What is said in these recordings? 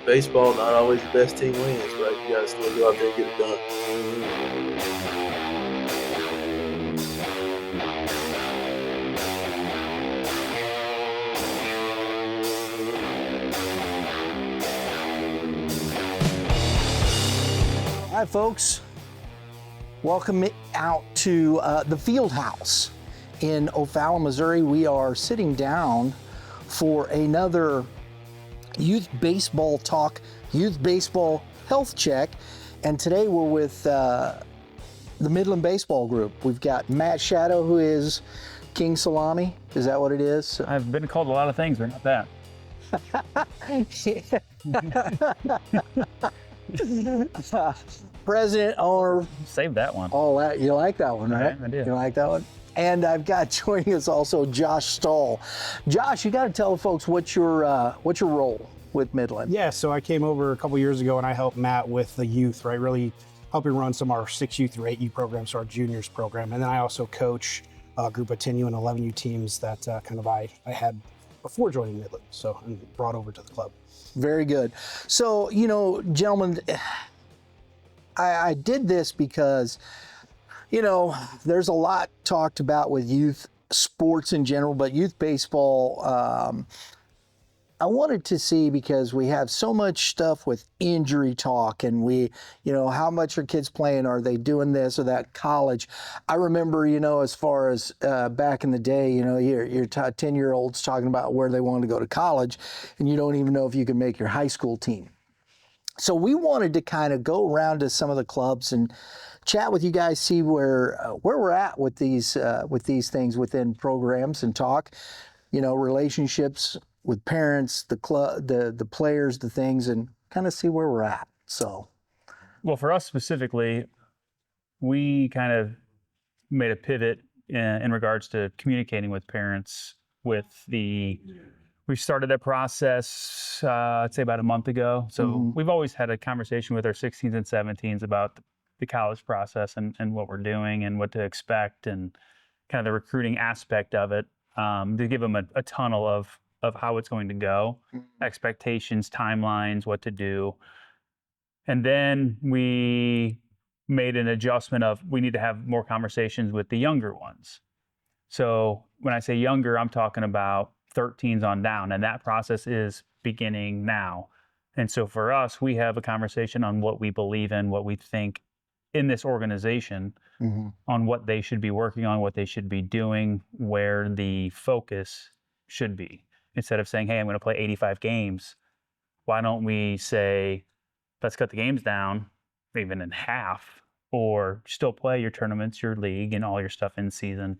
baseball, not always the best team wins, but you got to still go out there and get it done. Hi, folks. Welcome out to the Field House in O'Fallon, Missouri. We are sitting down for another youth baseball talk, youth baseball health check. And today we're with the Midland Baseball Group. We've got Matt Shadow, who is King Salami. Is that what it is? I've been called a lot of things, but not that. President, owner. Save that one. All that. You like that one, right? Yeah, I did. You like that one? And I've got joining us also Josh Stahl. Josh, you got to tell the folks what's your role with Midland. Yeah, so I came over a couple years ago and I helped Matt with the youth, right? Really helping run some of our 6U through 8U programs, so our juniors program. And then I also coach a group of 10U and 11U teams that I had before joining Midland, and brought over to the club. Very good. So, gentlemen, I did this because, there's a lot talked about with youth sports in general, but youth baseball, I wanted to see, because we have so much stuff with injury talk and how much are kids playing? Are they doing this or that college? I remember, as far as back in the day, your 10-year-olds talking about where they want to go to college, and you don't even know if you can make your high school team. So we wanted to kind of go around to some of the clubs and chat with you guys, see where we're at with these things within programs, and talk, relationships with parents, the club, the players, the things, and kind of see where we're at. So, well, for us specifically, we kind of made a pivot in regards to communicating with parents. We started that process, I'd say about a month ago. So We've always had a conversation with our 16s and 17s about the college process and what we're doing and what to expect, and kind of the recruiting aspect of it, to give them a tunnel of how it's going to go, expectations, timelines, what to do. And then we made an adjustment of, we need to have more conversations with the younger ones. So when I say younger, I'm talking about 13s on down, and that process is beginning now. And so for us, we have a conversation on what we believe in, what we think in this organization, on what they should be working on, what they should be doing, where the focus should be. Instead of saying, hey, I'm going to play 85 games, why don't we say, let's cut the games down even in half, or still play your tournaments, your league, and all your stuff in season.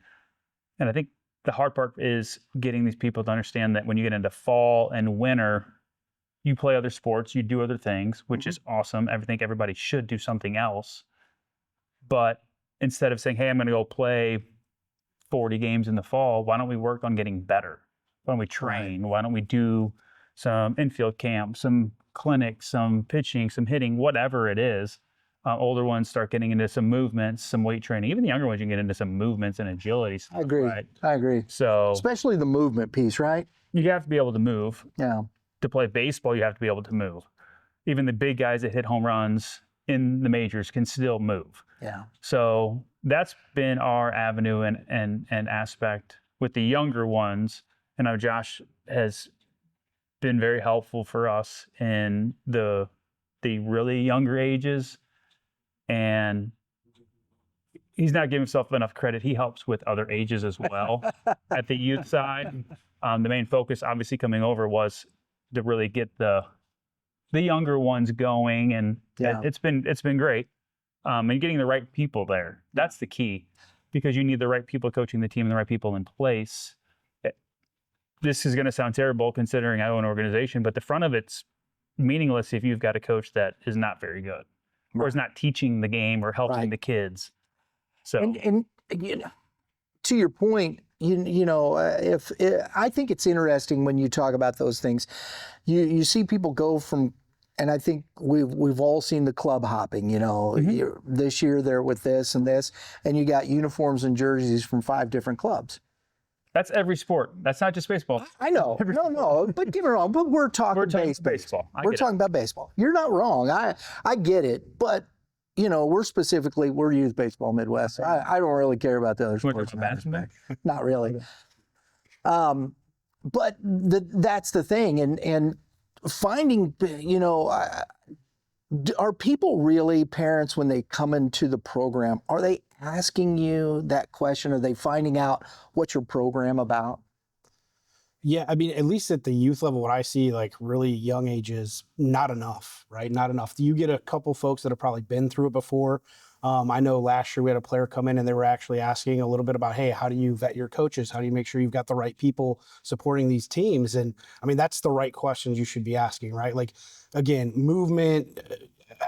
And I think the hard part is getting these people to understand that when you get into fall and winter, you play other sports, you do other things, which is awesome. I think everybody should do something else. But instead of saying, hey, I'm going to go play 40 games in the fall, why don't we work on getting better? Why don't we train? Right. Why don't we do some infield camp, some clinics, some pitching, some hitting, whatever it is. Older ones start getting into some movements, some weight training. Even the younger ones, you can get into some movements and agility stuff. I agree. Right? I agree. So, especially the movement piece, right? You have to be able to move. Yeah. To play baseball, you have to be able to move. Even the big guys that hit home runs in the majors can still move. Yeah. So that's been our avenue and aspect with the younger ones. And now Josh has been very helpful for us in the really younger ages. And he's not giving himself enough credit. He helps with other ages as well at the youth side. The main focus, obviously, coming over was to really get the younger ones going, and it's been great. And getting the right people there, that's the key, because you need the right people coaching the team and the right people in place. This is going to sound terrible considering I own an organization, but the front of it's meaningless if you've got a coach that is not very good, or is not teaching the game or helping the kids. So, and to your point, I think it's interesting when you talk about those things. You see people go from, and I think we've all seen the club hopping. This year they're with this and this, and you got uniforms and jerseys from 5 different clubs. That's every sport. That's not just baseball. I know. No, but get me wrong. But we're talking baseball. We're talking about baseball. You're not wrong. I get it. But, we're youth baseball Midwest. I don't really care about the other sports. Not really. But that's the thing. And finding, are people really, parents, when they come into the program, are they asking you that question? Are they finding out what's your program about? Yeah, I mean, at least at the youth level, what I see, like really young ages, not enough, right? Not enough. You get a couple folks that have probably been through it before. I know last year we had a player come in and they were actually asking a little bit about, hey, how do you vet your coaches? How do you make sure you've got the right people supporting these teams? And I mean, that's the right questions you should be asking, right? Like, again, movement,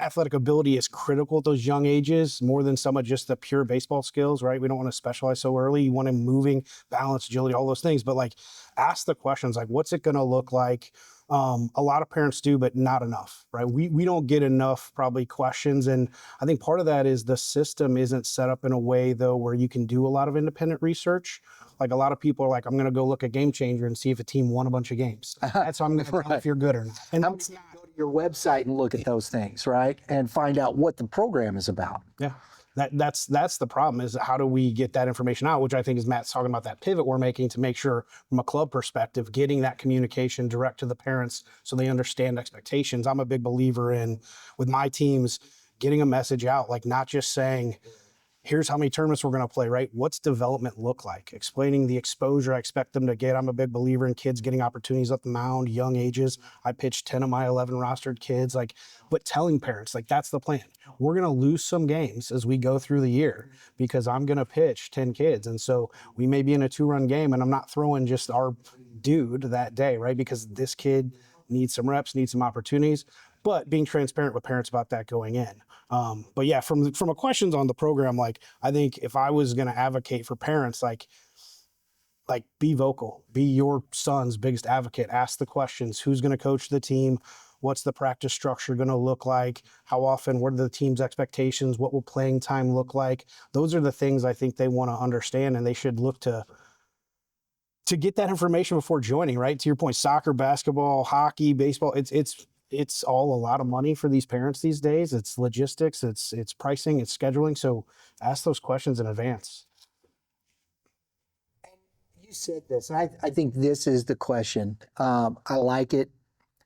athletic ability is critical at those young ages, more than some of just the pure baseball skills, right? We don't want to specialize so early. You want them moving, balance, agility, all those things. But like, ask the questions, like, what's it going to look like? A lot of parents do, but not enough, right? We don't get enough probably questions. And I think part of that is the system isn't set up in a way though, where you can do a lot of independent research. Like a lot of people are like, I'm going to go look at Game Changer and see if a team won a bunch of games. That's how I'm going to tell if you're good or not. And go to your website and look at those things, right? And find out what the program is about. Yeah. That's the problem, is how do we get that information out, which I think is Matt's talking about, that pivot we're making to make sure from a club perspective, getting that communication direct to the parents so they understand expectations. I'm a big believer in, with my teams, getting a message out, like not just saying, here's how many tournaments we're going to play, right? What's development look like? Explaining the exposure I expect them to get. I'm a big believer in kids getting opportunities up the mound, young ages. I pitched 10 of my 11 rostered kids, but telling parents, that's the plan. We're going to lose some games as we go through the year because I'm going to pitch 10 kids. And so we may be in a 2-run game and I'm not throwing just our dude that day, right? Because this kid needs some reps, needs some opportunities, but being transparent with parents about that going in. But yeah, from a questions on the program, I think if I was going to advocate for parents, be vocal, be your son's biggest advocate, ask the questions, who's going to coach the team? What's the practice structure going to look like? How often? What are the team's expectations? What will playing time look like? Those are the things I think they want to understand, and they should look to get that information before joining, right? To your point, soccer, basketball, hockey, baseball, it's all a lot of money for these parents these days. It's logistics, it's pricing, it's scheduling. So ask those questions in advance. You said this, and I think this is the question. I like it.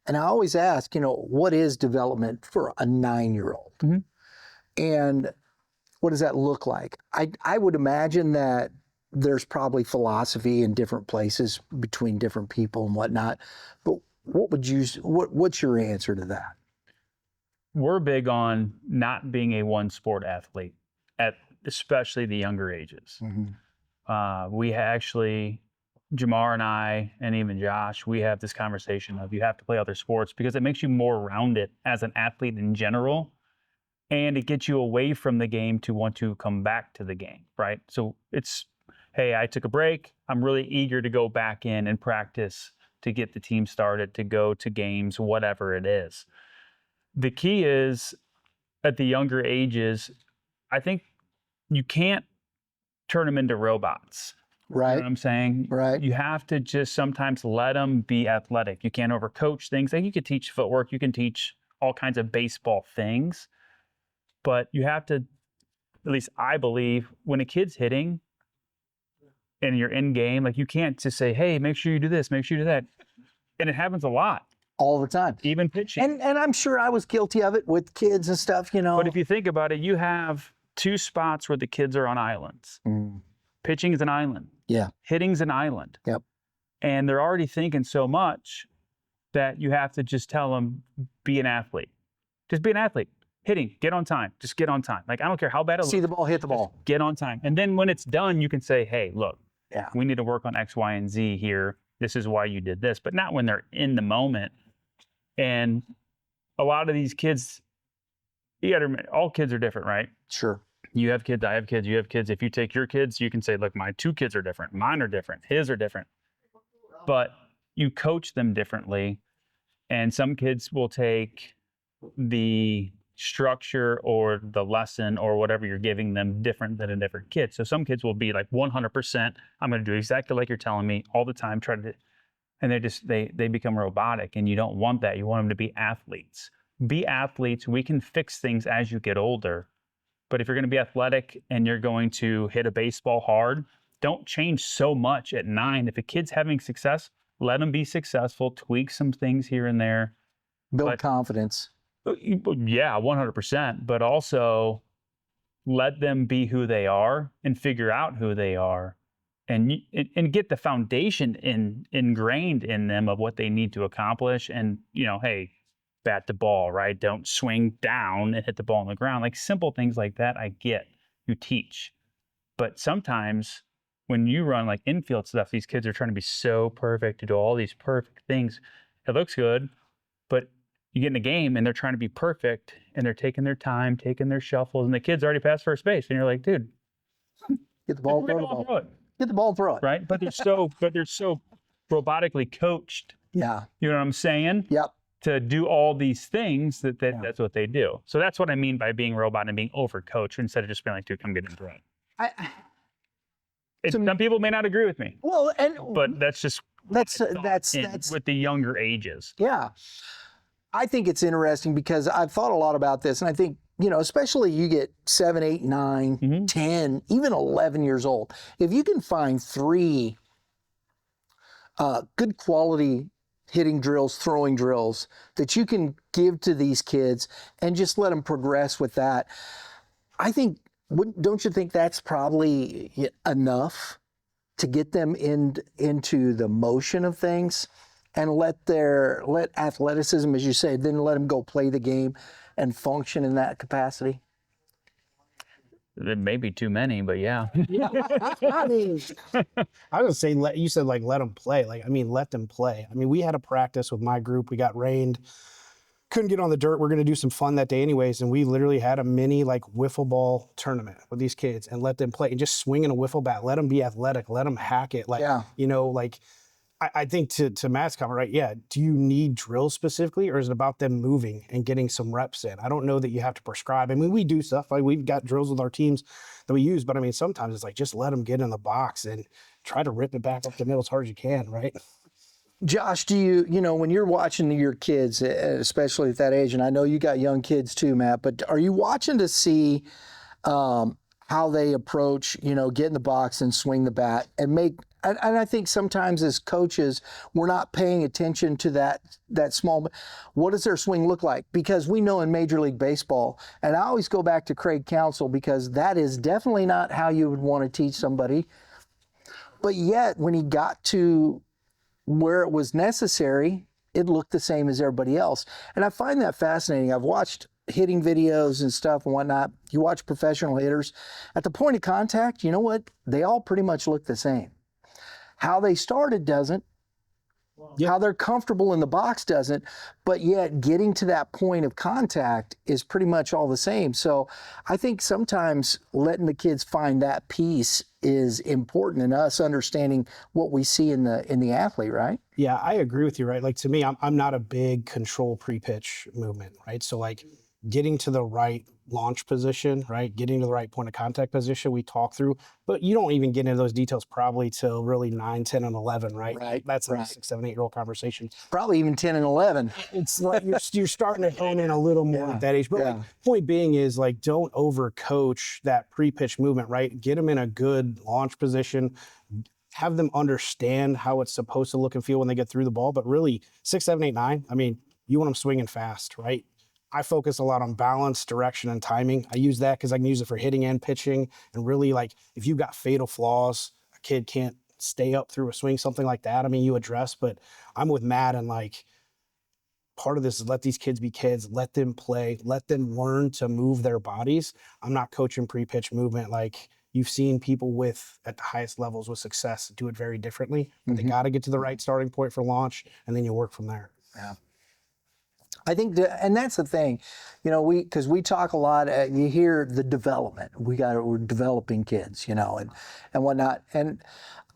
And I always ask, what is development for a 9-year-old? Mm-hmm. And what does that look like? I would imagine that there's probably philosophy in different places between different people and whatnot. But what's your answer to that? We're big on not being a one sport athlete at especially the younger ages. Mm-hmm. We actually, Jamar and I, and even Josh, we have this conversation of you have to play other sports because it makes you more rounded as an athlete in general. And it gets you away from the game to want to come back to the game, right? So it's, hey, I took a break. I'm really eager to go back in and practice to get the team started, to go to games, whatever it is. The key is at the younger ages, I think you can't turn them into robots. Right. You know what I'm saying? Right. You have to just sometimes let them be athletic. You can't overcoach things. Like you can teach footwork, you can teach all kinds of baseball things, but you have to, at least I believe, when a kid's hitting, and you're in game, you can't just say, hey, make sure you do this, make sure you do that. And it happens a lot. All the time. Even pitching. And I'm sure I was guilty of it with kids and stuff, But if you think about it, you have 2 spots where the kids are on islands. Mm. Pitching is an island. Yeah. Hitting's an island. Yep. And they're already thinking so much that you have to just tell them, be an athlete. Just be an athlete. Hitting, get on time. Just get on time. I don't care how bad it looks. See the ball, hit the ball. Get on time. And then when it's done, you can say, hey, look, yeah, we need to work on X, Y, and Z here. This is why you did this, but not when they're in the moment. And a lot of these kids, all kids are different, right? Sure. You have kids, I have kids, you have kids. If you take your kids, you can say, look, my 2 kids are different. Mine are different. His are different. But you coach them differently. And some kids will take the structure or the lesson or whatever you're giving them different than a different kid. So some kids will be like 100%, I'm going to do exactly like you're telling me all the time, and they become robotic, and you don't want that. You want them to be athletes. Be athletes. We can fix things as you get older. But if you're going to be athletic and you're going to hit a baseball hard, don't change so much at 9. If a kid's having success, let them be successful, tweak some things here and there. Build confidence. Yeah, 100%. But also let them be who they are and figure out who they are, and get the foundation ingrained in them of what they need to accomplish. And, hey, bat the ball, right? Don't swing down and hit the ball on the ground. Like simple things like that, I get. You teach. But sometimes when you run like infield stuff, these kids are trying to be so perfect to do all these perfect things. It looks good, but you get in a game and they're trying to be perfect and they're taking their time, taking their shuffles, and the kid's already passed first base. And you're like, dude, get the ball, throw the ball. Get the ball and throw it. Right? But they're so robotically coached. Yeah. You know what I'm saying? Yep. To do all these things that's what they do. So that's what I mean by being robot and being overcoached instead of just being like, dude, come get into it. Some people may not agree with me. Well, but that's just that's with the younger ages. Yeah. I think it's interesting because I've thought a lot about this, and I think, especially you get 7, 8, 9, 10, even 11 years old. If you can find 3 good quality hitting drills, throwing drills that you can give to these kids and just let them progress with that, I think, don't you think that's probably enough to get them into the motion of things? And let athleticism, as you say, then let them go play the game and function in that capacity? There may be too many, but yeah. I mean, I would say, you said like let them play. Let them play. We had a practice with my group. We got rained, couldn't get on the dirt. We're going to do some fun that day anyways. And we literally had a mini wiffle ball tournament with these kids and let them play and just swinging a wiffle bat. Let them be athletic. Let them hack it. I think to Matt's comment, right? Yeah. Do you need drills specifically, or is it about them moving and getting some reps in? I don't know that you have to prescribe. We do stuff. We've got drills with our teams that we use, but sometimes it's just let them get in the box and try to rip it back up the middle as hard as you can, right? Josh, do you when you're watching your kids, especially at that age, and I know you got young kids too, Matt, but are you watching to see how they approach, get in the box and swing the bat and make? And I think sometimes as coaches, we're not paying attention to that small. What does their swing look like? Because we know in Major League Baseball, and I always go back to Craig Counsell because that is definitely not how you would want to teach somebody. But yet, when he got to where it was necessary, it looked the same as everybody else. And I find that fascinating. I've watched hitting videos and stuff and whatnot. You watch professional hitters. At the point of contact, you know what? They all pretty much look the same. How they started doesn't. Yep. How they're comfortable in the box doesn't. But yet getting to that point of contact is pretty much all the same. So I think sometimes letting the kids find that piece is important in us understanding what we see in the athlete, right? Yeah, I agree with you, right? To me, I'm not a big control pre-pitch movement, right? So getting to the right launch position, right? Getting to the right point of contact position, we talk through, but you don't even get into those details probably till really 9, 10, and 11, right? Right. That's a 6, 7, 8-year-old conversation. Probably even 10 and 11. It's you're starting to hone in a little more at that age. But point being is don't overcoach that pre-pitch movement, right? Get them in a good launch position. Have them understand how it's supposed to look and feel when they get through the ball. But really, 6, 7, 8, 9, you want them swinging fast, right? I focus a lot on balance, direction, and timing. I use that because I can use it for hitting and pitching. And really, if you've got fatal flaws, a kid can't stay up through a swing, something like that, you address. But I'm with Matt, and part of this is let these kids be kids, let them play, let them learn to move their bodies. I'm not coaching pre-pitch movement you've seen people at the highest levels with success do it very differently. But they got to get to the right starting point for launch, and then you work from there. Yeah. I think, and that's the thing, because we talk a lot, you hear the development. We're developing kids, and whatnot. And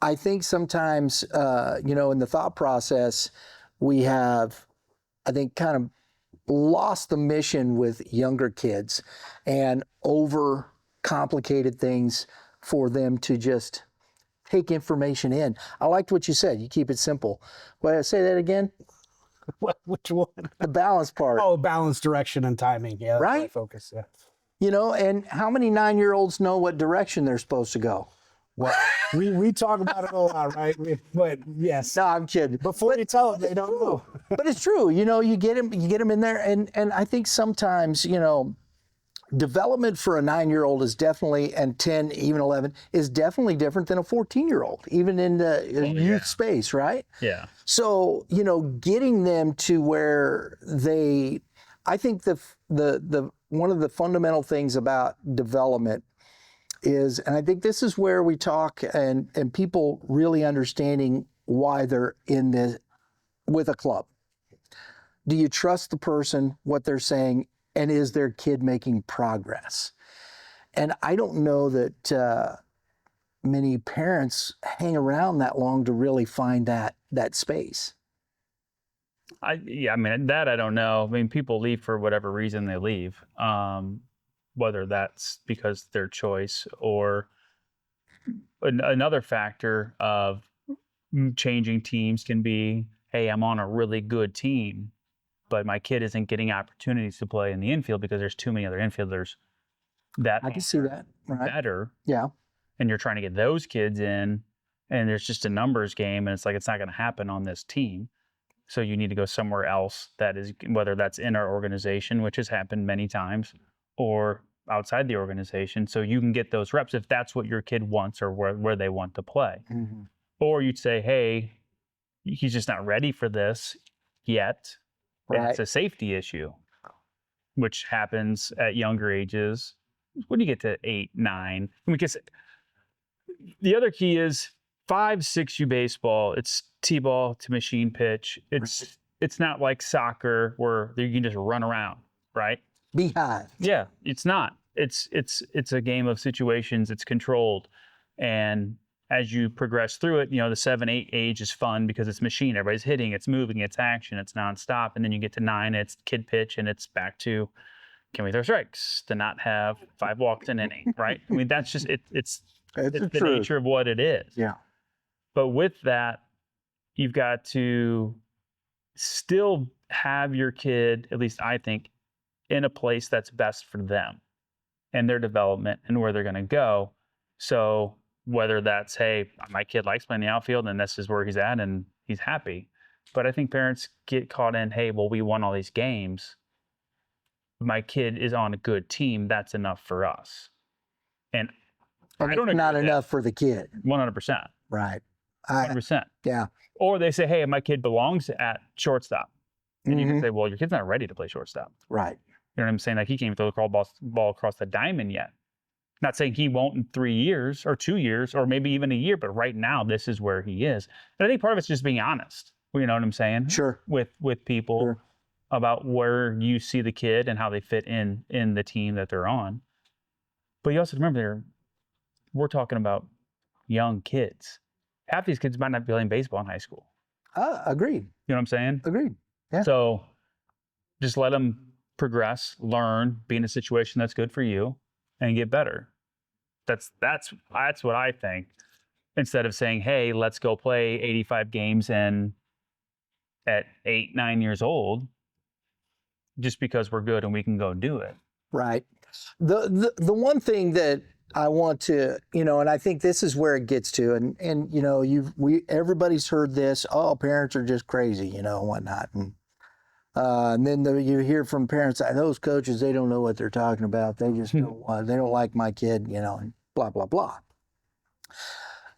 I think sometimes, in the thought process, we have, I think, kind of lost the mission with younger kids and over complicated things for them to just take information in. I liked what you said. You keep it simple. Well, say that again. Which one? The balance part. Oh, balance, direction, and timing. Yeah, that's Right? my focus. Yeah. You know, and how many 9-year-olds know what direction they're supposed to go? Well, we talk about it a lot, right? But yes, No, I'm kidding. before you tell them, they don't know. But it's true. You know, you get them in there, and I think sometimes, you know, development for a 9-year-old is definitely, and 10, even 11, is definitely different than a 14-year-old, even in the youth space, right? Yeah. So, you know, getting them to where I think the one of the fundamental things about development is, and I think this is where we talk and people really understanding why they're in this with a club. Do you trust the person, what they're saying, and is their kid making progress? And I don't know that many parents hang around that long to really find that space. I mean, that I don't know. I mean, people leave for whatever reason they leave, whether that's because their choice or another factor of changing teams can be, hey, I'm on a really good team, but my kid isn't getting opportunities to play in the infield because there's too many other infielders that I can see that, right? better. Yeah. And you're trying to get those kids in, and there's just a numbers game, and it's like, it's not going to happen on this team. So you need to go somewhere else that is, whether that's in our organization, which has happened many times, or outside the organization, so you can get those reps if that's what your kid wants or where they want to play. Mm-hmm. Or you'd say, hey, he's just not ready for this yet. Right. It's a safety issue, which happens at younger ages. When you get to 8, 9, because the other key is 5, 6U baseball. It's T-ball to machine pitch. It's not like soccer where you can just run around, right? Beehive. Yeah, it's not. It's a game of situations. It's controlled, and as you progress through it, you know, the 7, 8 age is fun because it's machine. Everybody's hitting, it's moving, it's action, it's nonstop. And then you get to 9, it's kid pitch, and it's back to, can we throw strikes to not have 5 walks an inning, right? I mean, that's just it's the nature of what it is. Yeah. But with that, you've got to still have your kid, at least I think, in a place that's best for them and their development and where they're going to go. So whether that's, hey, my kid likes playing the outfield and this is where he's at and he's happy. But I think parents get caught in, hey, well, we won all these games. My kid is on a good team. That's enough for us. And I don't it's not enough for the kid. 100%. Right. 100%. Yeah. Or they say, hey, my kid belongs at shortstop. And you can say, well, your kid's not ready to play shortstop. Right. You know what I'm saying? Like, he can't even throw the ball across the diamond yet. Not saying he won't in 3 years or 2 years or maybe even a year, but right now this is where he is. And I think part of it's just being honest. You know what I'm saying? Sure. With people about where you see the kid and how they fit in the team that they're on. But you also remember, we're talking about young kids. Half these kids might not be playing baseball in high school. Agreed. You know what I'm saying? Agreed. Yeah. So just let them progress, learn, be in a situation that's good for you, and get better. That's what I think. Instead of saying, hey, let's go play 85 games and at 8, 9 years old, just because we're good and we can go do it. Right. The one thing that I want to, you know, and I think this is where it gets to, and you know, everybody's heard this, oh, parents are just crazy, you know, and whatnot. And then you hear from parents, those coaches, they don't know what they're talking about. They just they don't like my kid, you know, and blah, blah, blah.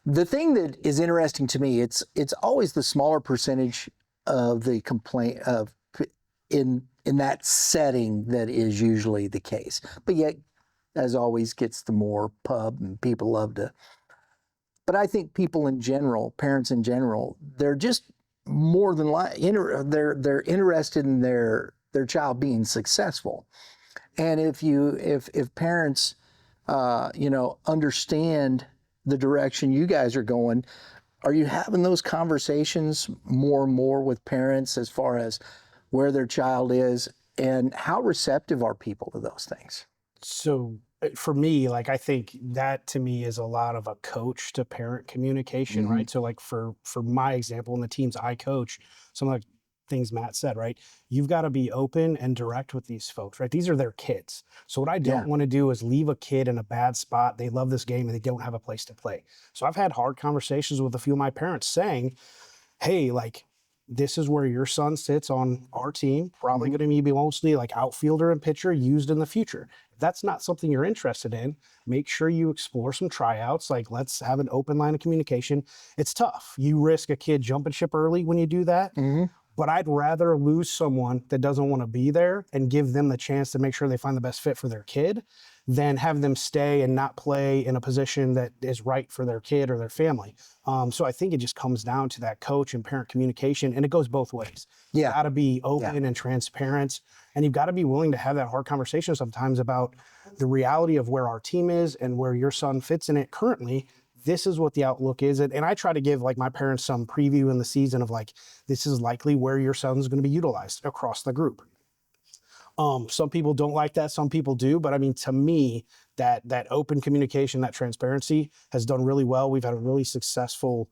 The thing that is interesting to me, it's always the smaller percentage of the complaint of in that setting that is usually the case. But yet, as always, gets the more pub and people love to. But I think people in general, parents in general, they're just more than they're interested in their child being successful. And if parents you know, understand the direction you guys are going, are you having those conversations more and more with parents as far as where their child is And how receptive are people to those things? So for me, like I think that to me is a lot of a coach to parent communication, right? So like for my example, in the teams I coach, some of the things Matt said, right? You've got to be open and direct with these folks, right? These are their kids. So what I don't want to do is leave a kid in a bad spot. They love this game and they don't have a place to play. So I've had hard conversations with a few of my parents saying, hey, like, this is where your son sits on our team, probably going to be mostly like outfielder and pitcher used in the future. If that's not something you're interested in, make sure you explore some tryouts. Like, let's have an open line of communication. It's tough. You risk a kid jumping ship early when you do that. But I'd rather lose someone that doesn't want to be there and give them the chance to make sure they find the best fit for their kid than have them stay and not play in a position that is right for their kid or their family. So I think it just comes down to that coach and parent communication, and it goes both ways. You got to be open and transparent, and you've got to be willing to have that hard conversation sometimes about the reality of where our team is and where your son fits in it currently. This is what the outlook is. And I try to give like my parents some preview in the season of like, this is likely where your son's going to be utilized across the group. Some people don't like that, some people do, but I mean, to me, that open communication, that transparency has done really well. We've had a really successful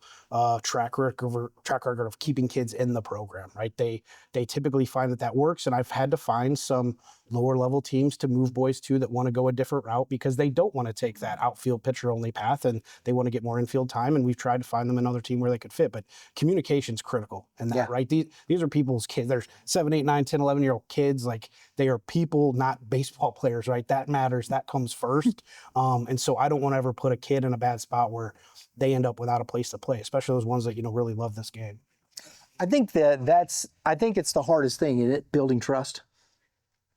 track record of keeping kids in the program, right? They typically find that works, and I've had to find some lower level teams to move boys to that want to go a different route because they don't want to take that outfield pitcher only path and they want to get more infield time, and we've tried to find them another team where they could fit. But communication's critical, and that right, these are people's kids. They're 7, 8, 9, 10, 11-year-old kids. Like, they are people, not baseball players, right? That matters. That comes first. And so I don't want to ever put a kid in a bad spot where they end up without a place to play, especially those ones that, you know, really love this game. I think I think it's the hardest thing in it, building trust.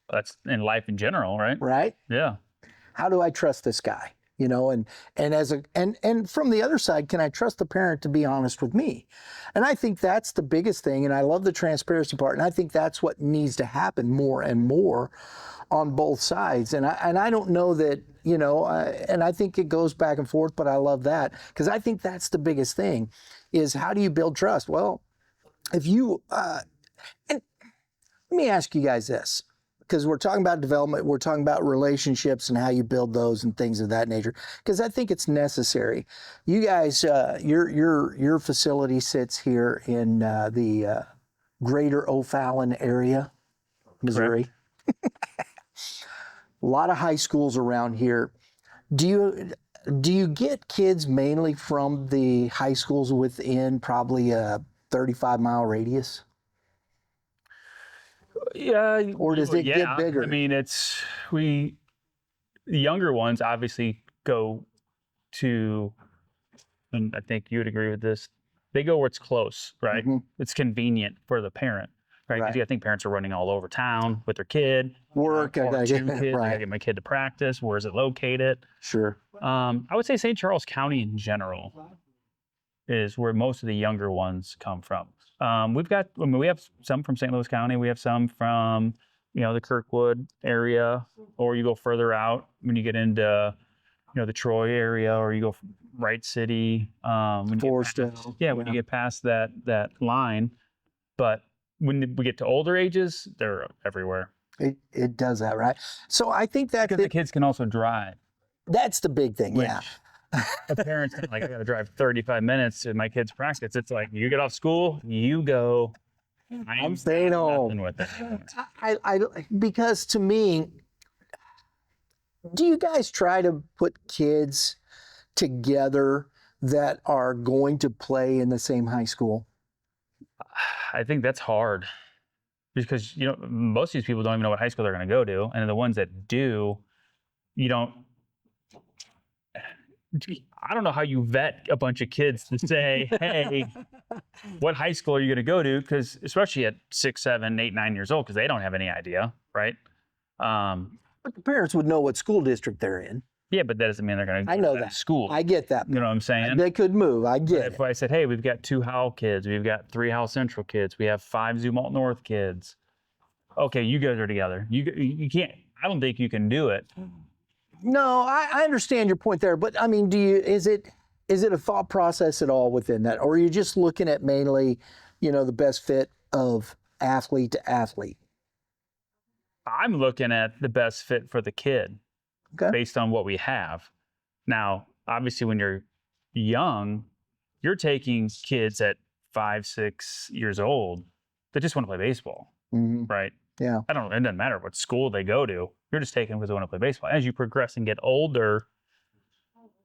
That's in life in general, right? Right? Yeah. How do I trust this guy? You know, and from the other side, can I trust the parent to be honest with me? And I think that's the biggest thing. And I love the transparency part. And I think that's what needs to happen more and more on both sides. And I don't know that, you know, and I think it goes back and forth, but I love that because I think that's the biggest thing is how do you build trust? Well, if you, and let me ask you guys this, because we're talking about development, we're talking about relationships and how you build those and things of that nature, because I think it's necessary. You guys, your facility sits here in the greater O'Fallon area, Missouri. A lot of high schools around here. Do you get kids mainly from the high schools within probably a 35-mile radius? Yeah. Or does it get bigger? I mean, the younger ones obviously go to, and I think you would agree with this, they go where it's close, right? It's convenient for the parent, right? Because I think parents are running all over town with their kid. Work, I gotta get, I gotta get my kid to practice. Where is it located? Sure. I would say St. Charles County in general is where most of the younger ones come from. We have some from St. Louis County. We have some from, you know, the Kirkwood area, or you go further out when you get into, you know, the Troy area, or you go Wright City. Forrestville. When you get past that line. But when we get to older ages, they're everywhere. It does that, right? So I think that because the kids can also drive. That's the big thing, yeah. The parents like, I got to drive 35 minutes to my kid's practice. It's like, you get off school, you go. I'm staying home. With it. I because to me, do you guys try to put kids together that are going to play in the same high school? I think that's hard because, you know, most of these people don't even know what high school they're going to go to. And the ones that do, I don't know how you vet a bunch of kids to say, hey, what high school are you going to go to? Because especially at 6, 7, 8, 9 years old, because they don't have any idea, right? But the parents would know what school district they're in. Yeah, but that doesn't mean they're going to go to that school. I get that. You know what I'm saying? They could move. I get it. If I said, hey, we've got 2 Howell kids, we've got 3 Howell Central kids, we have 5 Zumwalt North kids. Okay, you guys are together. You can't. I don't think you can do it. No, I understand your point there, but I mean, is it a thought process at all within that, or are you just looking at mainly, you know, the best fit of athlete to athlete? I'm looking at the best fit for the kid Okay. based on what we have. Now, obviously, when you're young, you're taking kids at 5, 6 years old that just want to play baseball, Mhm. right? Yeah. It doesn't matter what school they go to. You're just taking them because they want to play baseball. As you progress and get older,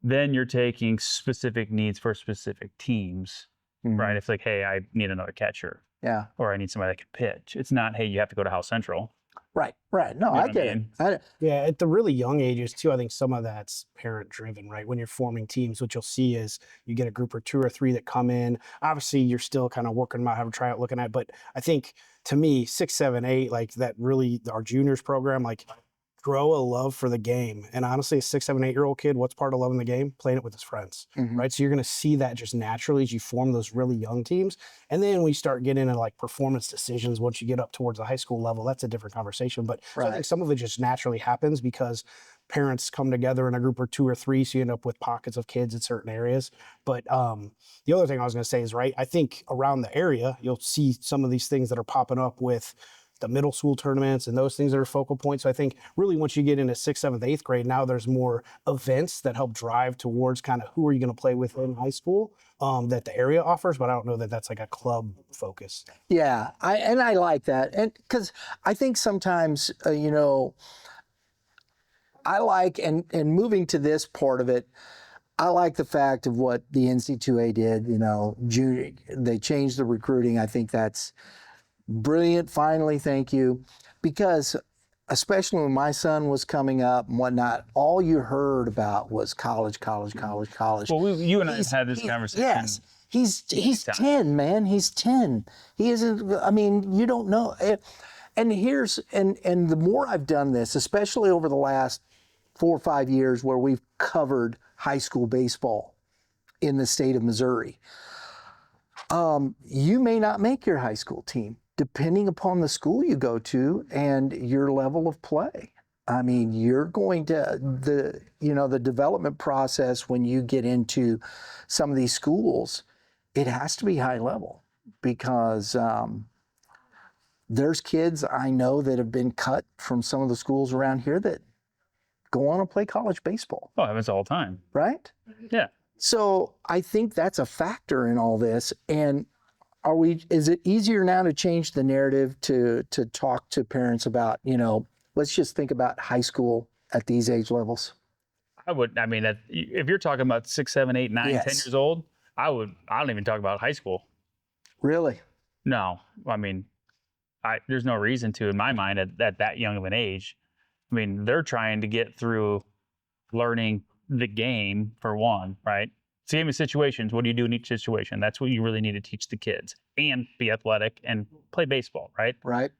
then you're taking specific needs for specific teams, right? Mhm. It's like, hey, I need another catcher, Yeah. or I need somebody that can pitch. It's not, hey, you have to go to House Central. Right. Right. No, You know I what I get it. mean? Yeah, at the really young ages too, I think some of that's parent driven, right? When you're forming teams, what you'll see is you get a group or 2 or 3 that come in. Obviously, you're still kind of working them out, have a tryout looking at, but I think to me, 6, 7, 8, like that really our juniors program, like grow a love for the game. And honestly, a 6, 7, 8-year-old kid, what's part of loving the game? Playing it with his friends, Mhm. right? So you're going to see that just naturally as you form those really young teams. And then we start getting into like performance decisions once you get up towards the high school level. That's a different conversation. But so I Right. think some of it just naturally happens because parents come together in a group or 2 or 3, so you end up with pockets of kids in certain areas. But the other thing I was going to say is, right, I think around the area, you'll see some of these things that are popping up with the middle school tournaments and those things that are focal points. So I think really once you get into 6th, 7th, 8th grade, now there's more events that help drive towards kind of who are you going to play with in high school that the area offers, but I don't know that that's like a club focus. Yeah, I like that, and because I think sometimes I like and moving to this part of it, I like the fact of what the NC2A did. Junior, they changed the recruiting. I think that's brilliant. Finally, thank you, because especially when my son was coming up and whatnot, all you heard about was college, college, college, college. Well, you and I have had this conversation. Yes. He's 10, man. He's 10. He isn't, I mean, you don't know. And the more I've done this, especially over the last 4 or 5 years where we've covered high school baseball in the state of Missouri, you may not make your high school team depending upon the school you go to and your level of play. I mean, you're going to, the development process when you get into some of these schools, it has to be high level because there's kids I know that have been cut from some of the schools around here that go on and play college baseball. Oh, it happens all the time. Right? Yeah. So I think that's a factor in all this. And is it easier now to change the narrative to talk to parents about, let's just think about high school at these age levels? If you're talking about 6, 7, 8, 9, Yes. 10 years old, I don't even talk about high school. Really? No, there's no reason to in my mind at that young of an age. I mean, they're trying to get through learning the game for one, right? It's a game of situations. What do you do in each situation? That's what you really need to teach the kids and be athletic and play baseball, right? Right.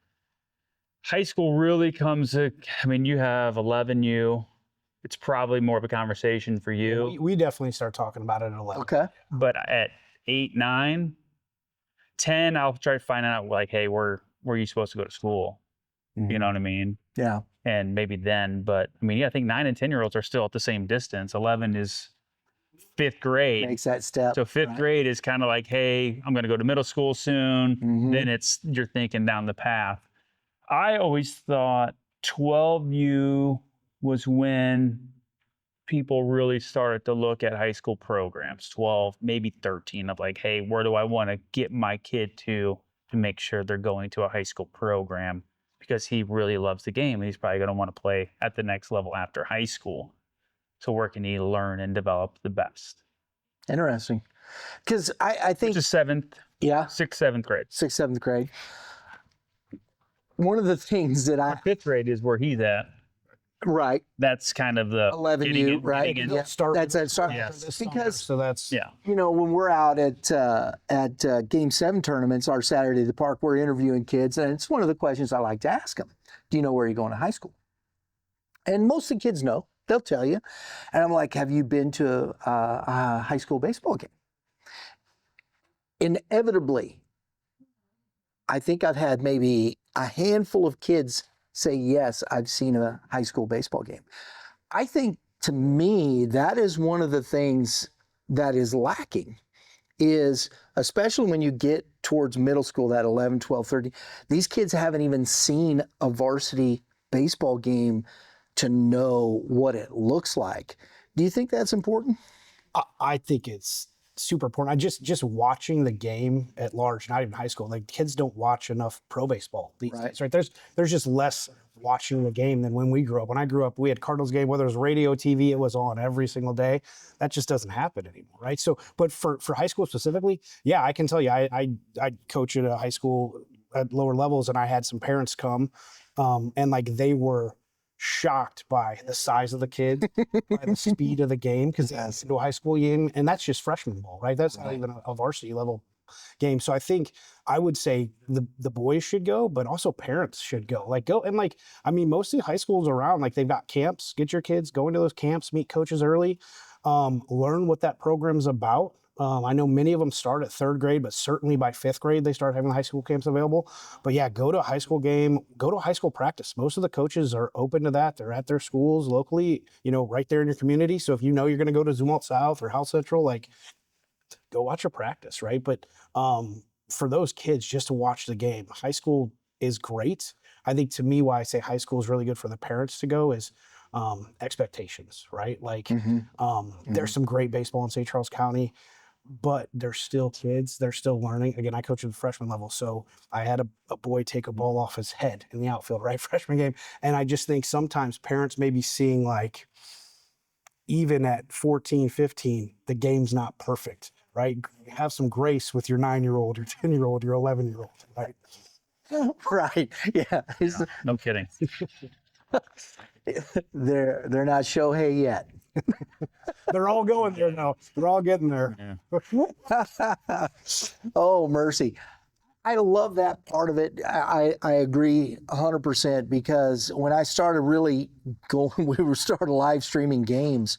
High school really you have 11U. It's probably more of a conversation for you. We definitely start talking about it at 11. Okay. But at 8, 9, 10, I'll try to find out like, hey, where are you supposed to go to school? Mm-hmm. You know what I mean? Yeah. And maybe then, but I think 9 and 10-year-olds are still at the same distance. 11 is 5th grade. Makes that step. So 5th grade is kind of like, hey, I'm going to go to middle school soon. Mm-hmm. Then you're thinking down the path. I always thought 12U was when people really started to look at high school programs. 12, maybe 13 of like, hey, where do I want to get my kid to make sure they're going to a high school program? Because he really loves the game and he's probably going to want to play at the next level after high school. So where can he learn and develop the best? Interesting. Because I think... Which is 7th, yeah, 6th, 7th grade. 6th, 7th grade. One of the things that 5th grade is where he's at. Right. That's kind of the 11U, right? getting in. Yeah. Start That's that start. Yes. Because So that's when we're out at Game 7 tournaments, our Saturday at the park, we're interviewing kids, and it's one of the questions I like to ask them. Do you know where you're going to high school? And most of the kids know. They'll tell you. And I'm like, have you been to a high school baseball game? Inevitably, I think I've had maybe a handful of kids say, yes, I've seen a high school baseball game. I think, to me, that is one of the things that is lacking, is especially when you get towards middle school, that 11, 12, 13, these kids haven't even seen a varsity baseball game to know what it looks like. Do you think that's important? I think it's super important. I just watching the game at large, not even high school. Like kids don't watch enough pro baseball these days, right? There's just less watching the game than when we grew up. When I grew up, we had Cardinals game, whether it was radio, TV, it was on every single day. That just doesn't happen anymore, right? So, but for high school specifically, yeah, I can tell you, I coach at a high school at lower levels, and I had some parents come, and like they were shocked by the size of the kid, by the speed of the game, because that's into a high school game, and that's just freshman ball, right? That's not even a varsity level game. So I think I would say the boys should go, but also parents should go. Like go and like, I mean, most of the high schools around, like they've got camps. Get your kids, go into those camps, meet coaches early, learn what that program's about. I know many of them start at third grade, but certainly by fifth grade, they start having high school camps available. But yeah, go to a high school game, go to a high school practice. Most of the coaches are open to that. They're at their schools locally, right there in your community. So if you know you're going to go to Zumwalt South or Hal Central, like go watch a practice, right? But for those kids, just to watch the game, high school is great. I think to me, why I say high school is really good for the parents to go is expectations, right? Like there's some great baseball in St. Charles County, but they're still kids. They're still learning. Again, I coach at the freshman level. So I had a boy take a ball off his head in the outfield, right? Freshman game. And I just think sometimes parents may be seeing like, even at 14, 15, the game's not perfect, right? Have some grace with your 9-year-old, your 10-year-old, your 11-year-old, right? Right. Yeah. No kidding. They're not Shohei yet. They're all going there now. They're all getting there. Yeah. Oh, mercy. I love that part of it. I agree 100% because when I started really going, we started live streaming games,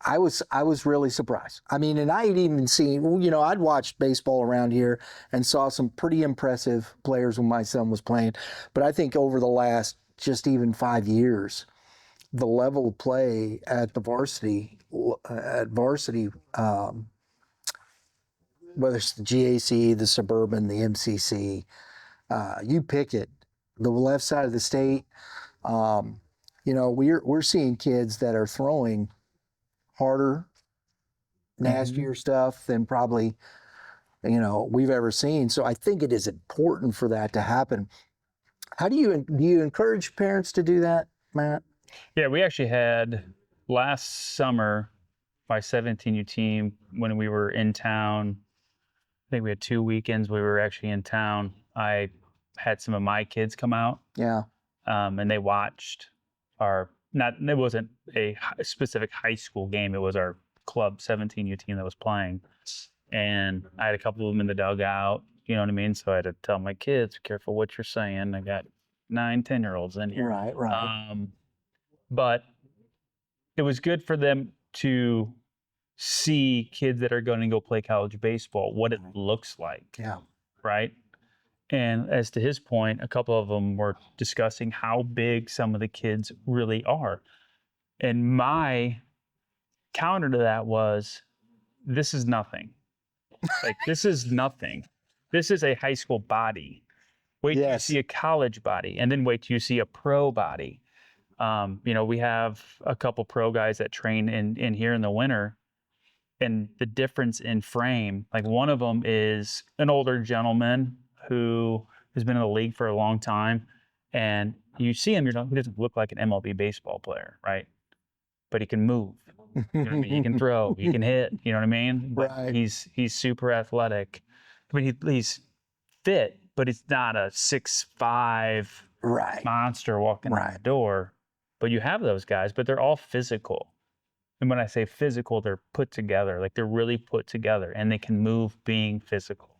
I was really surprised. I mean, and I had even seen, I'd watched baseball around here and saw some pretty impressive players when my son was playing. But I think over the last just even 5 years, the level of play at the varsity, whether it's the GAC, the Suburban, the MCC, you pick it, the left side of the state, we're seeing kids that are throwing harder, nastier stuff than probably, we've ever seen. So I think it is important for that to happen. How do you encourage parents to do that, Matt? Yeah, we actually had last summer my 17U team when we were in town. I think we had 2 weekends we were actually in town. I had some of my kids come out. Yeah. And they watched it wasn't a specific high school game. It was our club 17U team that was playing. And I had a couple of them in the dugout, you know what I mean? So I had to tell my kids, be careful what you're saying. I got 9, 10-year-olds in here. Right. But it was good for them to see kids that are going to go play college baseball, what it looks like. Yeah. Right. And as to his point, a couple of them were discussing how big some of the kids really are. And my counter to that was, this is nothing. Like, this is nothing. This is a high school body. Wait till you see a college body, and then wait till you see a pro body. We have a couple pro guys that train in here in the winter, and the difference in frame, like one of them is an older gentleman who has been in the league for a long time, and you see him, he doesn't look like an MLB baseball player, right? But he can move. You know what I mean? He can throw, he can hit, you know what I mean? But Right. he's super athletic. I mean, he's fit, but he's not a 6'5" monster walking out the door. But you have those guys, but they're all physical. And when I say physical, they're put together, like they're really put together, and they can move being physical.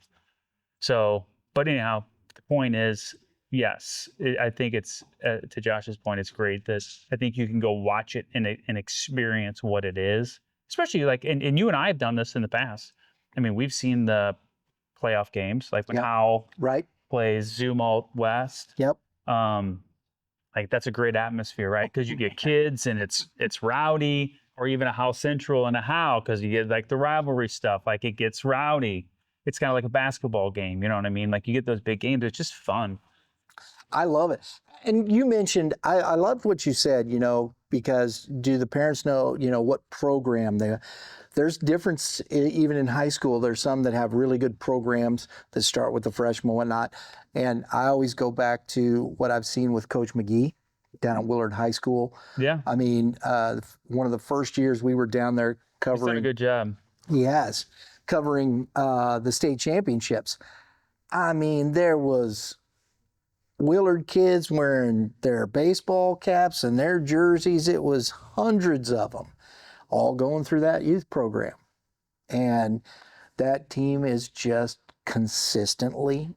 So, but anyhow, the point is, yes, I think it's, to Josh's point, it's great that I think you can go watch it and experience what it is, especially like, and you and I have done this in the past. I mean, we've seen the playoff games, like when Hal plays Zumwalt West. Yep. Like that's a great atmosphere, right? Because you get kids and it's rowdy, or even a Hal Central and a Hal, because you get like the rivalry stuff, like it gets rowdy. It's kind of like a basketball game, you know what I mean? Like you get those big games, it's just fun. I love it. And you mentioned, I loved what you said, because do the parents know, what program there's difference even in high school. There's some that have really good programs that start with the freshmen and whatnot. And I always go back to what I've seen with Coach McGee down at Willard High School. Yeah. I mean, one of the first years we were down there He's done a covering, good job. he has, covering the state championships. I mean, there was Willard kids wearing their baseball caps and their jerseys. It was hundreds of them all going through that youth program. And that team is just consistently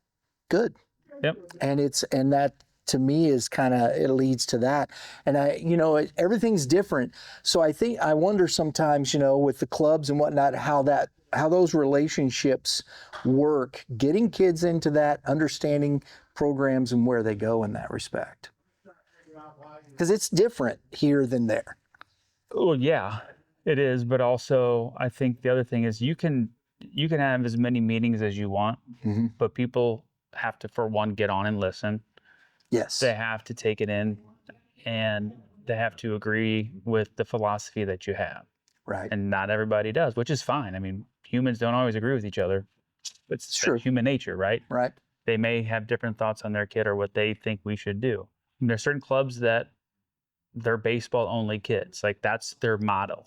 good. Yep. And that to me is kind of, it leads to that. And everything's different. So I wonder sometimes, with the clubs and whatnot, how those relationships work, getting kids into that, understanding programs and where they go in that respect. Because it's different here than there. Well, yeah, it is. But also, I think the other thing is you can have as many meetings as you want, but people have to, for one, get on and listen. Yes. They have to take it in, and they have to agree with the philosophy that you have. Right. And not everybody does, which is fine. I mean, humans don't always agree with each other. It's true. Human nature, right? Right. They may have different thoughts on their kid or what they think we should do. And there's certain clubs that they're baseball only kids. Like that's their motto.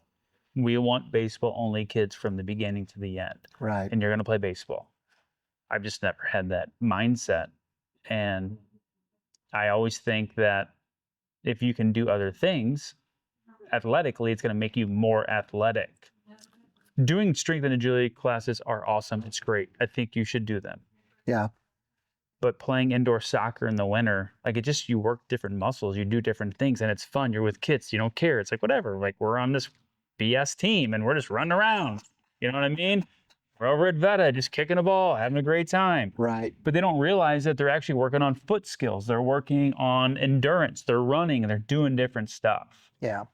We want baseball only kids from the beginning to the end. Right. And you're going to play baseball. I've just never had that mindset. And I always think that if you can do other things athletically, it's going to make you more athletic. Doing strength and agility classes are awesome. It's great. I think you should do them. Yeah. But playing indoor soccer in the winter, like you work different muscles, you do different things, and it's fun. You're with kids, you don't care. It's like, whatever, like we're on this BS team and we're just running around. You know what I mean? We're over at Veta, just kicking a ball, having a great time. Right. But they don't realize that they're actually working on foot skills. They're working on endurance. They're running and they're doing different stuff. Yeah.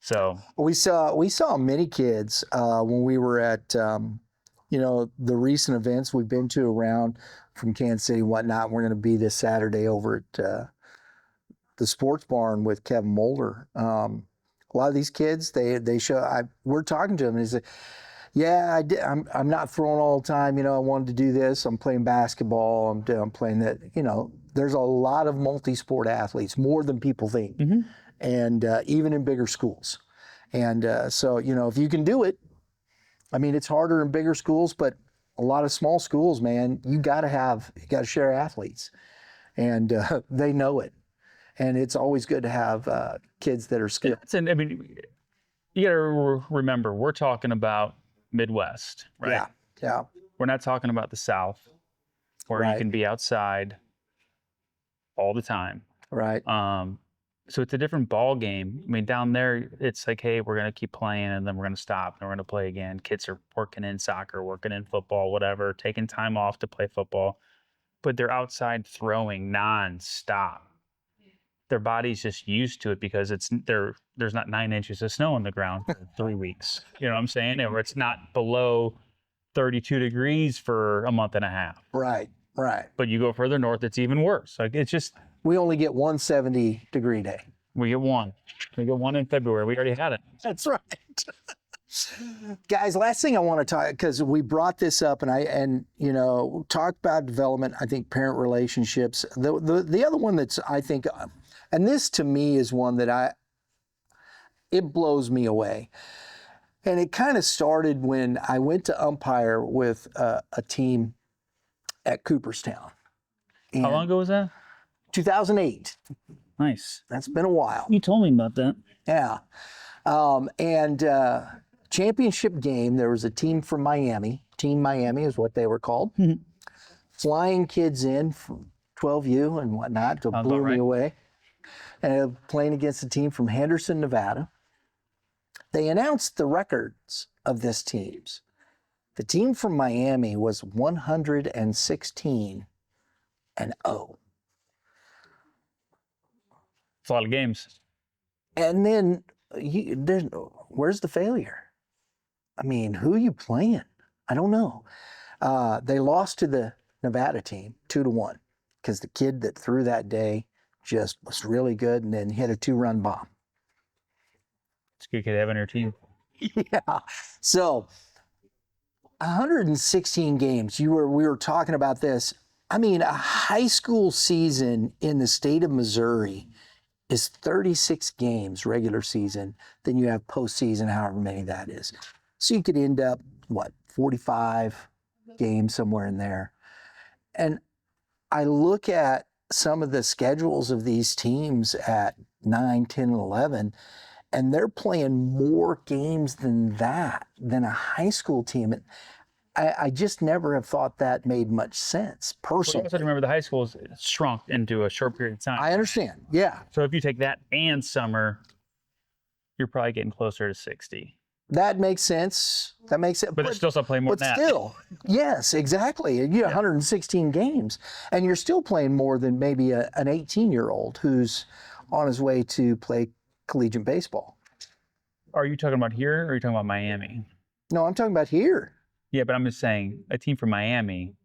So we saw many kids when we were at the recent events we've been to around from Kansas City and whatnot. We're going to be this Saturday over at the sports barn with Kevin Mulder. A lot of these kids, we're talking to them and he said, yeah, I'm not throwing all the time. I wanted to do this. I'm playing basketball. I'm playing that. There's a lot of multi-sport athletes, more than people think. Mm-hmm. And even in bigger schools. And so, if you can do it, I mean, it's harder in bigger schools, but a lot of small schools, man, you got to share athletes. And they know it. And it's always good to have kids that are skilled. You got to remember, we're talking about Midwest, right? Yeah, yeah. We're not talking about the South, where you can be outside all the time. Right. So it's a different ball game. I mean, down there, it's like, hey, we're going to keep playing, and then we're going to stop, and we're going to play again. Kids are working in soccer, working in football, whatever, taking time off to play football. But they're outside throwing nonstop. Their body's just used to it because there's not 9 inches of snow on the ground for 3 weeks. You know what I'm saying? Or it's not below 32 degrees for a month and a half. Right, right. But you go further north, it's even worse. Like it's just... We only get 170-degree day. We get one. We get one in February. We already had it. That's right. Guys, last thing I want to talk, because we brought this up and talked about development, I think parent relationships. The other one that's, I think, and this to me is one that it blows me away. And it kind of started when I went to umpire with a team at Cooperstown. And how long ago was that? 2008. Nice. That's been a while. You told me about that. Yeah. Championship game, there was a team from Miami. Team Miami is what they were called. Mm-hmm. Flying kids in from 12U and whatnot to blew me away. And playing against a team from Henderson, Nevada. They announced the records of this teams. The team from Miami was 116-0. It's a lot of games. And then where's the failure? I mean, who are you playing? I don't know. They lost to the Nevada team 2-1. because the kid that threw that day just was really good and then hit a 2-run bomb. It's a good kid to have on your team. Yeah. So 116 games. We were talking about this. I mean, a high school season in the state of Missouri is 36 games regular season. Then you have postseason, however many that is. So you could end up, 45 games somewhere in there. And I look at some of the schedules of these teams at 9, 10, and 11, and they're playing more games than a high school team. And I just never have thought that made much sense, Well, you personally. also remember the high schools shrunk into a short period of time. I understand, yeah. So if you take that and summer, you're probably getting closer to 60. That makes sense. That makes sense. But they're still playing more But than that. still, yes, exactly. You have 116 games, and you're still playing more than maybe an 18-year-old who's on his way to play collegiate baseball. Are you talking about here or are you talking about Miami? No, I'm talking about here. Yeah, but I'm just saying a team from Miami.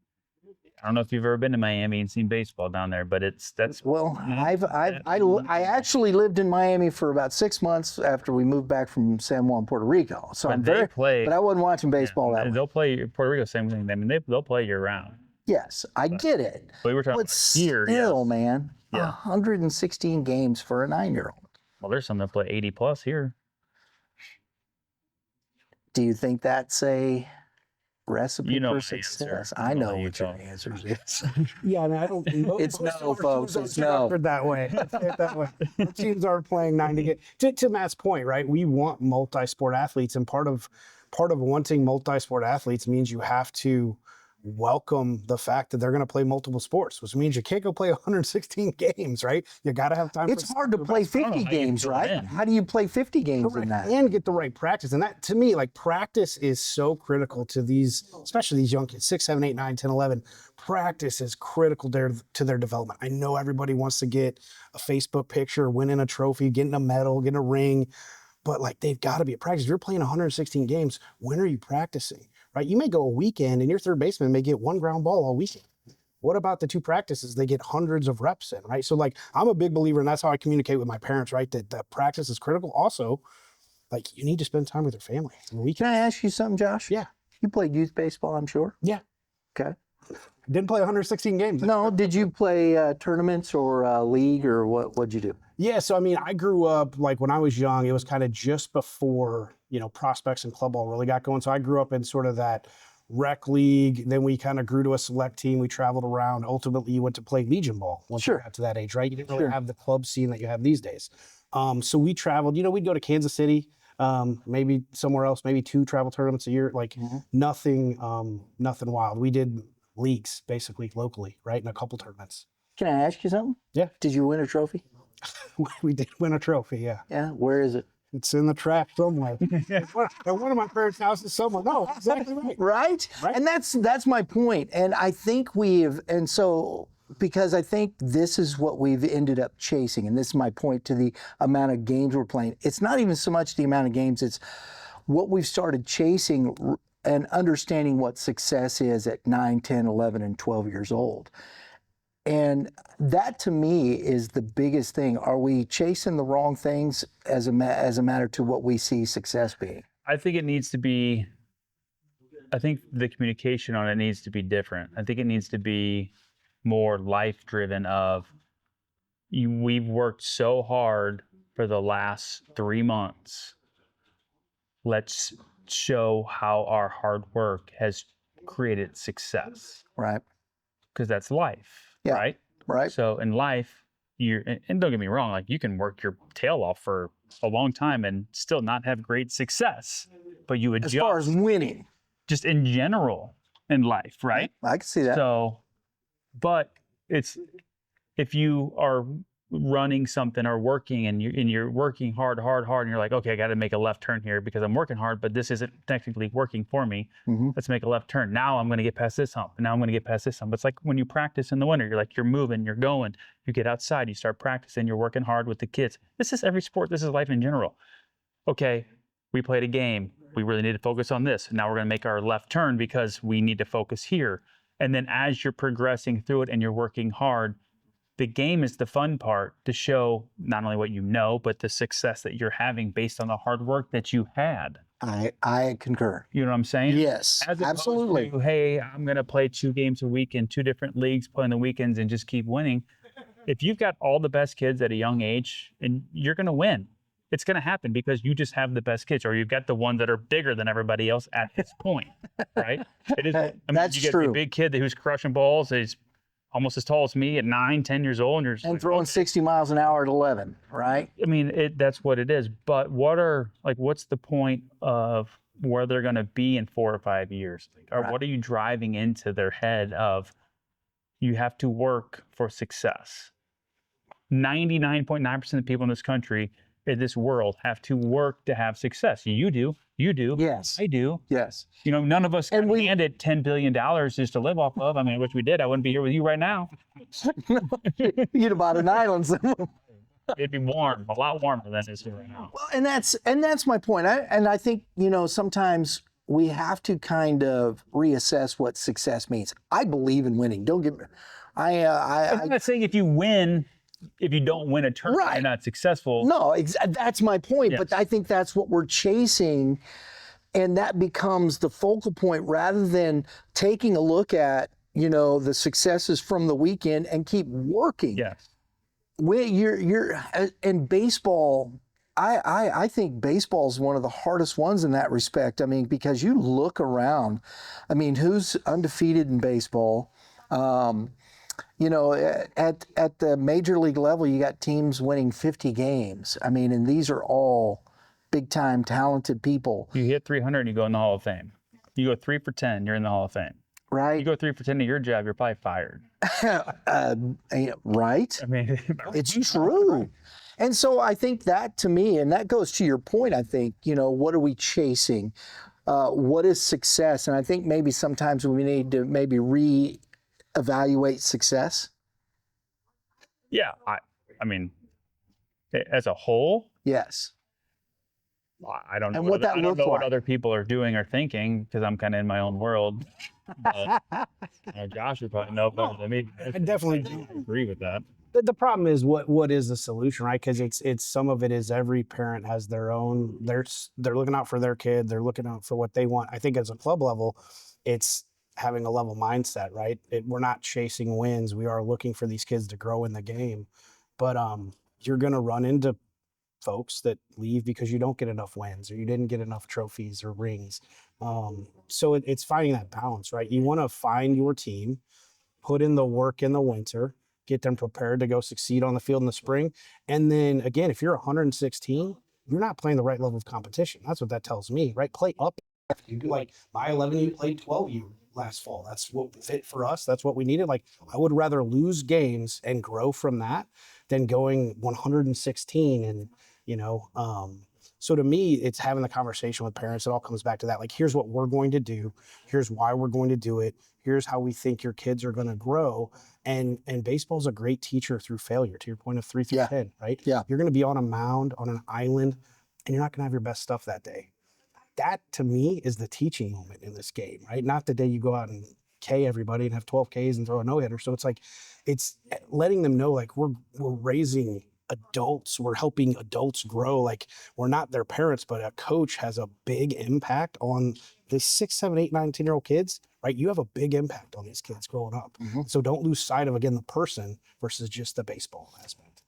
I don't know if you've ever been to Miami and seen baseball down there, but Well, I actually lived in Miami for about 6 months after we moved back from San Juan, Puerto Rico. So but I wasn't watching baseball that way. They'll play Puerto Rico, same thing. I mean, they'll play year round. Yes, I get it. But we were talking But about here. still, man, Yeah. 116 games for a 9-year-old. Well, there's some that play 80 plus here. Do you think that's a recipe You know for my success? answer. I know You what your don't. answer is. Yeah, I mean, I don't. It's most no, of our folks, teams it's aren't no. structured that way. Let's say it that way. Our teams are playing 90 games. To Matt's point, right? We want multi-sport athletes, and part of wanting multi-sport athletes means you have to welcome the fact that they're going to play multiple sports, which means you can't go play 116 games, right? You got to have time. It's hard to play 50 games, right? How do you play 50 games in that? And get the right practice. And that, to me, like, practice is so critical to these, especially these young kids, 6, 7, 8, 9, 10, 11. Practice is critical to their development. I know everybody wants to get a Facebook picture, winning a trophy, getting a medal, getting a ring, but like, they've got to be at practice. If you're playing 116 games, when are you practicing, right? You may go a weekend and your third baseman may get 1 ground ball all weekend. What about the 2 practices? They get hundreds of reps in, right? So like, I'm a big believer, and that's how I communicate with my parents, right? That practice is critical. Also, like, you need to spend time with your family. Can I ask you something, Josh? Yeah. You played youth baseball, I'm sure? Yeah. Okay. Didn't play 116 games. No, did you play tournaments or league, or what'd you do? Yeah, so I mean, I grew up, like, when I was young, it was kind of just before, prospects and club ball really got going. So I grew up in sort of that rec league. Then we kind of grew to a select team. We traveled around. Ultimately, you went to play Legion ball once you got to that age, right? You didn't really have the club scene that you have these days. So we traveled, we'd go to Kansas City, maybe somewhere else, maybe 2 travel tournaments a year, like nothing wild. We did leagues basically locally, right? In a couple tournaments. Can I ask you something? Yeah. Did you win a trophy? We did win a trophy, yeah. Yeah, where is it? It's in the trash somewhere. At one of my parents' houses somewhere. No, exactly right. Right? And that's my point. And I think because I think this is what we've ended up chasing, and this is my point to the amount of games we're playing. It's not even so much the amount of games, it's what we've started chasing and understanding what success is at 9, 10, 11, and 12 years old. And that, to me, is the biggest thing. Are we chasing the wrong things as a matter to what we see success being? I think the communication on it needs to be different. I think it needs to be more life-driven of, we've worked so hard for the last 3 months. Let's show how our hard work has created success. Right. Because that's life. Yeah, right? Right. So in life, and don't get me wrong, like, you can work your tail off for a long time and still not have great success, but you adjust. As far as winning. Just in general in life, right? I can see that. So, but it's, if you are running something or working and you're working hard, and you're like, okay, I got to make a left turn here because I'm working hard, but this isn't technically working for me. Let's make a left turn. Now I'm going to get past this hump. And now I'm going to get past this hump. It's like when you practice in the winter, you're like, you're moving, you're going, you get outside, you start practicing, you're working hard with the kids. This is every sport. This is life in general. Okay, we played a game. We really need to focus on this. Now we're going to make our left turn because we need to focus here. And then as you're progressing through it and you're working hard, the game is the fun part to show not only what you know, but the success that you're having based on the hard work that you had. I concur. You know what I'm saying? Yes, As opposed absolutely. to, hey, I'm going to play 2 games a week in 2 different leagues, play on the weekends, and just keep winning. If you've got all the best kids at a young age, and you're going to win, it's going to happen because you just have the best kids, or you've got the ones that are bigger than everybody else at this point, right? It is. I mean, That's you get true. the big kid who's crushing balls. He's almost as tall as me at 9, 10 years old, and you're just And like, throwing okay. 60 miles an hour at 11, right? I mean, that's what it is. But what's the point of where they're going to be in 4 or 5 years? Or Right. what are you driving into their head of you have to work for success? 99.9% of the people in this country, in this world, have to work to have success. You do. Yes. I do. Yes. You know, none of us And got handed $10 billion just to live off of. I mean, I wish we did. I wouldn't be here with you right now. You'd have bought an island somewhere. It'd be warm, a lot warmer than it is here right now. Well, and that's my point. I think, you know, sometimes we have to kind of reassess what success means. I believe in winning. Don't get me. I'm not saying if you don't win a tournament, Right. you're not successful. No, that's my point. Yes. But I think that's what we're chasing, and that becomes the focal point rather than taking a look at, you know, the successes from the weekend and keep working. Yes. You're in baseball. I think baseball is one of the hardest ones in that respect. I mean, because you look around, I mean, who's undefeated in baseball? You know, at the major league level, you got teams winning 50 games. I mean, and these are all big time talented people, You hit 300 and you go in the Hall of Fame. You go 3 for 10, you're in the Hall of Fame. You right? go 3 for 10 to your job, you're probably fired. Right? I mean, It's true. And so I think that to me, and that goes to your point, I think, you know, what are we chasing? What is success? And I think maybe sometimes we need to maybe re-evaluate success. yeah. I mean, as a whole, Yes. I don't know. And what that I don't looked know what like. other people are doing or thinking because I'm kind of in my own world. But Josh would probably know better than me. I definitely do. agree with that. The problem is what is the solution, right? Because it's some of it is every parent has their own. They're looking out for their kid. They're looking out for what they want. I think as a club level, it's having a level mindset, right? We're not chasing wins. We are looking for these kids to grow in the game. But you're going to run into folks that leave because you don't get enough wins or you didn't get enough trophies or rings. So it's finding that balance, right? You want to find your team, put in the work in the winter, get them prepared to go succeed on the field in the spring. And then again, if you're 116, you're not playing the right level of competition. That's what that tells me, right? Play up. You do like my 11U played 12U last fall. That's what fit for us. That's what we needed. Like I would rather lose games and grow from that than going 116 and, you know, so to me, it's having the conversation with parents. It all comes back to that. Like, here's what we're going to do. Here's why we're going to do it. Here's how we think your kids are going to grow. And baseball's a great teacher through failure, to your point of 3 through Yeah. 10, right? Yeah. You're going to be on a mound, on an island, and you're not going to have your best stuff that day. That, to me, is the teaching moment in this game, right? Not the day you go out and K everybody and have 12 Ks and throw a no-hitter. So it's like, it's letting them know, like, we're raising adults, we're helping adults grow. Like, we're not their parents, but a coach has a big impact on the 6, 7, 8, 9, 10-year-old kids, right? You have a big impact on these kids growing up. So don't lose sight of, again, the person versus just the baseball aspect.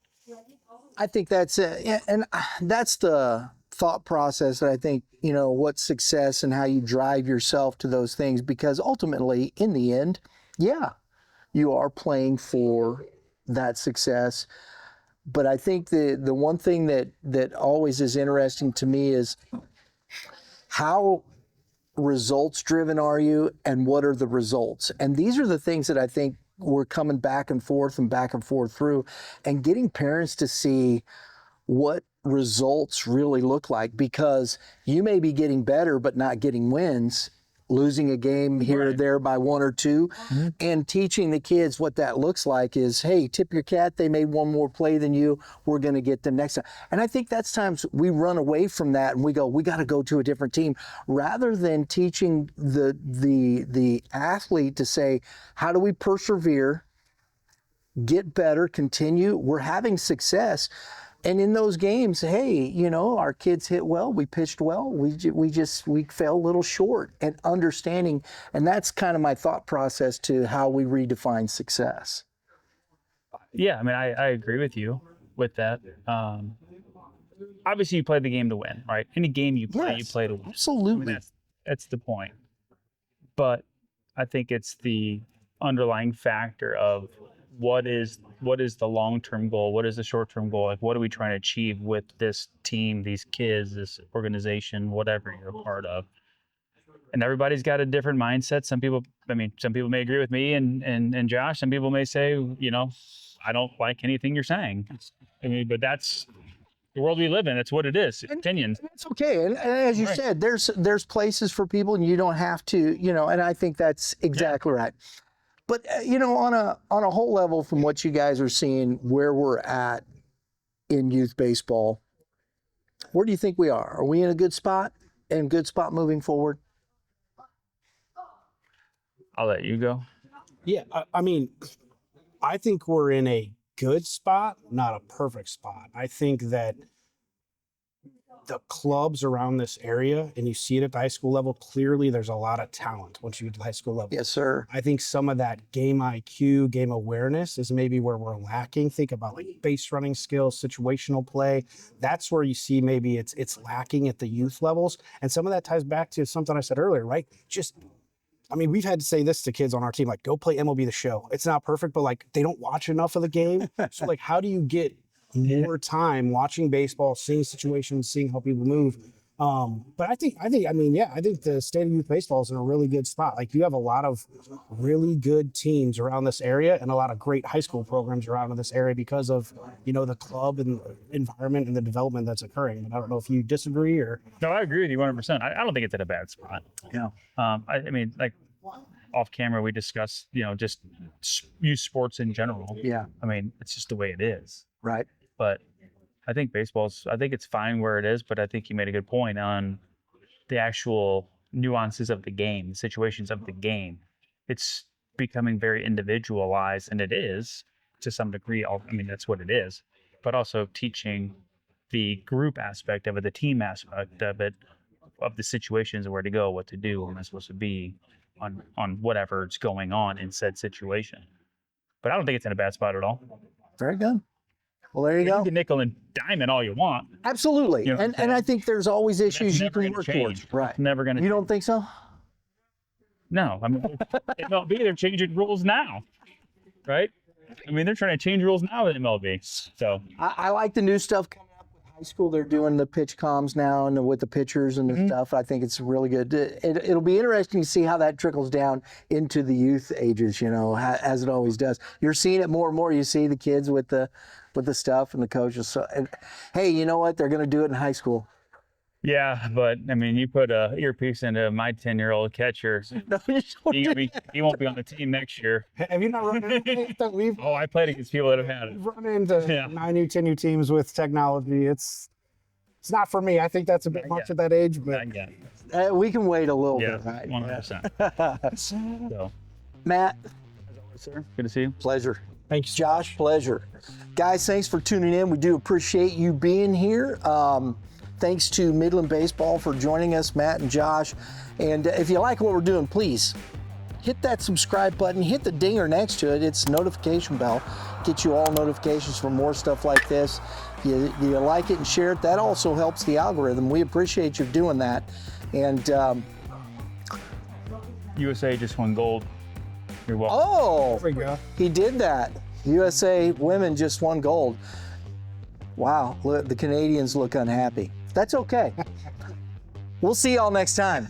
I think that's it. Yeah, and that's the thought process that I think, you know, what's success and how you drive yourself to those things, because ultimately, in the end, yeah, you are playing for that success. But I think the one thing that always is interesting to me is how results driven are you and what are the results? And these are the things that I think we're coming back and forth through, and getting parents to see what results really look like, because you may be getting better but not getting wins, losing a game here or there by 1 or 2, and teaching the kids what that looks like is, hey, tip your cat, they made one more play than you, we're going to get them next time. And I think that's times we run away from that and we go, we got to go to a different team, rather than teaching the athlete to say, how do we persevere, get better, continue, we're having success. And in those games, hey, you know, our kids hit well, we pitched well, we fell a little short, and understanding, and that's kind of my thought process to how we redefine success. Yeah, I mean, I agree with you with that. Obviously, you play the game to win, right? Any game you play, you play to win. Absolutely. I mean, that's the point. But I think it's the underlying factor of what is the long-term goal? What is the short-term goal? Like, what are we trying to achieve with this team, these kids, this organization, whatever you're a part of? And everybody's got a different mindset. Some people may agree with me and Josh. Some people may say, you know, I don't like anything you're saying. I mean, but that's the world we live in. That's what it is. Opinions. It's okay. And as you said, there's places for people, and you don't have to, you know, and I think that's exactly right. But, you know, on a whole level, from what you guys are seeing, where we're at in youth baseball, where do you think we are? Are we in a good spot and good spot moving forward? I'll let you go. Yeah, I mean, I think we're in a good spot, not a perfect spot. I think that the clubs around this area, and you see it at the high school level, clearly there's a lot of talent once you get to the high school level. Yes, sir. I think some of that game IQ, game awareness is maybe where we're lacking. Think about like base running skills, situational play. That's where you see maybe it's lacking at the youth levels. And some of that ties back to something I said earlier, right? I mean, we've had to say this to kids on our team, like, go play MLB The Show. It's not perfect, but like they don't watch enough of the game. So like, how do you get more time watching baseball, seeing situations, seeing how people move? But I think the state of youth baseball is in a really good spot. Like, you have a lot of really good teams around this area and a lot of great high school programs around in this area because of, you know, the club and environment and the development that's occurring. And I don't know if you disagree or. No, I agree with you 100%. I don't think it's in a bad spot. Yeah. I mean, like, off camera, we discussed, you know, just youth sports in general. Yeah. I mean, it's just the way it is. Right. But I think I think it's fine where it is, but I think you made a good point on the actual nuances of the game, the situations of the game. It's becoming very individualized, and it is to some degree. I mean, that's what it is. But also teaching the group aspect of it, the team aspect of it, of the situations and where to go, what to do, and it's supposed to be on whatever's going on in said situation. But I don't think it's in a bad spot at all. Very good. Well, there you go. You can nickel and dime it all you want. Absolutely. You know, and I think there's always issues you can work change. towards. Right. It's never going to. You don't think so? No. I mean, MLB, they're changing rules now, right? I mean, they're trying to change rules now at MLB. So I like the new stuff coming up with high school. They're doing the pitch comms now and with the pitchers and the stuff. I think it's really good. It'll be interesting to see how that trickles down into the youth ages, you know, as it always does. You're seeing it more and more. You see the kids with the stuff and the coaches. So, and, hey, you know what? They're going to do it in high school. yeah, but I mean, you put a earpiece into my 10-year-old catcher. No, you don't. He won't be on the team next year. Have you not run into that? We've Oh, I played against people that have had it. run into 9U, 10U teams with technology. It's not for me. I think that's a bit much at that age, but Yeah, We can wait a little yeah, bit, right? 100%. So, Matt, sir, good to see you. pleasure. thanks. Josh, pleasure. Guys, thanks for tuning in. We do appreciate you being here. Thanks to Midland Baseball for joining us, Matt and Josh. And if you like what we're doing, please hit that subscribe button, hit the dinger next to it. It's notification bell. Get you all notifications for more stuff like this. You like it and share it. That also helps the algorithm. We appreciate you doing that. And USA just won gold. You're welcome. oh, There we go. he did that. USA women just won gold. Wow, look, the Canadians look unhappy. That's okay. We'll see y'all next time.